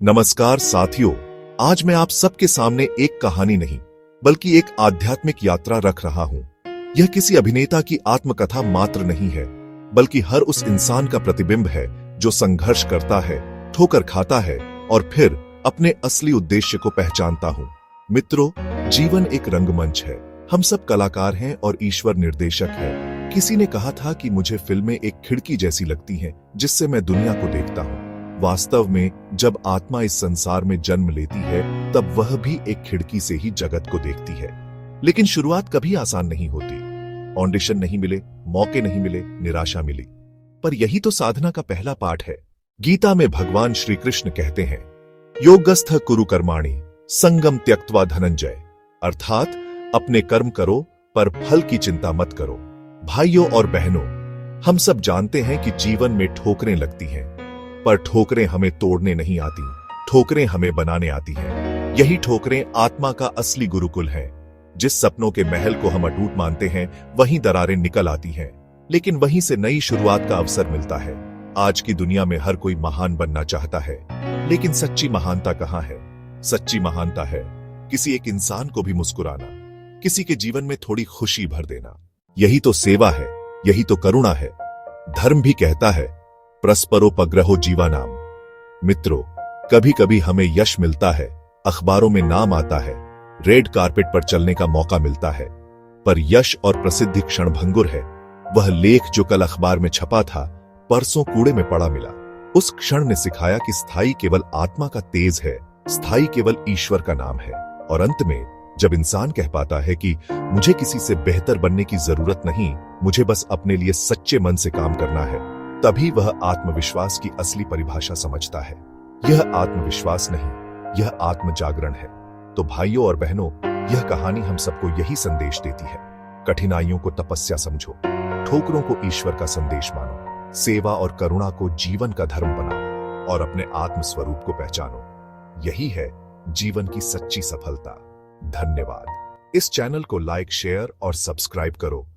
नमस्कार साथियों, आज मैं आप सबके सामने एक कहानी नहीं बल्कि एक आध्यात्मिक यात्रा रख रहा हूं। यह किसी अभिनेता की आत्मकथा मात्र नहीं है, बल्कि हर उस इंसान का प्रतिबिंब है जो संघर्ष करता है, ठोकर खाता है और फिर अपने असली उद्देश्य को पहचानता हूं। मित्रों, जीवन एक रंगमंच है। हम सब कलाकार हैं और ईश्वर निर्देशक है। किसी ने कहा था कि मुझे फिल्में एक खिड़की जैसी लगती हैं जिससे मैं दुनिया को देखता हूं। वास्तव में जब आत्मा इस संसार में जन्म लेती है तब वह भी एक खिड़की से ही जगत को देखती है। लेकिन शुरुआत कभी आसान नहीं होती। ऑडिशन नहीं मिले, मौके नहीं मिले, निराशा मिली। पर यही तो साधना का पहला पाठ है। गीता में भगवान श्री कृष्ण कहते हैं, योगस्थ कुरु कर्माणि संगम त्यक्त्वा धनंजय, अर्थात अपने कर्म करो पर फल की चिंता मत करो। भाइयों और बहनों, हम सब जानते हैं कि जीवन में ठोकरें लगती हैं, पर ठोकरें हमें तोड़ने नहीं आती, ठोकरें हमें बनाने आती हैं। यही ठोकरें आत्मा का असली गुरुकुल है। जिस सपनों के महल को हम अटूट मानते हैं, वहीं दरारें निकल आती हैं, लेकिन वहीं से नई शुरुआत का अवसर मिलता है। आज की दुनिया में हर कोई महान बनना चाहता है, लेकिन सच्ची महानता कहाँ है? सच्ची महानता है किसी एक इंसान को भी मुस्कुराना, किसी के जीवन में थोड़ी खुशी भर देना। यही तो सेवा है, यही तो करुणा है। धर्म भी कहता है, परस्परोपग्रहो जीवानाम। मित्रों, कभी कभी हमें यश मिलता है, अखबारों में नाम आता है, रेड कारपेट पर चलने का मौका मिलता है, पर यश और प्रसिद्धि क्षणभंगुर है। वह लेख जो कल अखबार में छपा था, परसों कूड़े में पड़ा मिला। उस क्षण ने सिखाया कि स्थायी केवल आत्मा का तेज है, स्थायी केवल ईश्वर का नाम है। और अंत में जब इंसान कह पाता है कि मुझे किसी से बेहतर बनने की जरूरत नहीं, मुझे बस अपने लिए सच्चे मन से काम करना है, तभी वह आत्मविश्वास की असली परिभाषा समझता है। यह आत्मविश्वास नहीं, यह आत्म जागरण है। तो भाइयों और बहनों, यह कहानी हम सबको यही संदेश देती है। कठिनाइयों को तपस्या समझो, ठोकरों को ईश्वर का संदेश मानो, सेवा और करुणा को जीवन का धर्म बनाओ और अपने आत्म स्वरूप को पहचानो। यही है जीवन की सच्ची सफलता। धन्यवाद। इस चैनल को लाइक, शेयर और सब्सक्राइब करो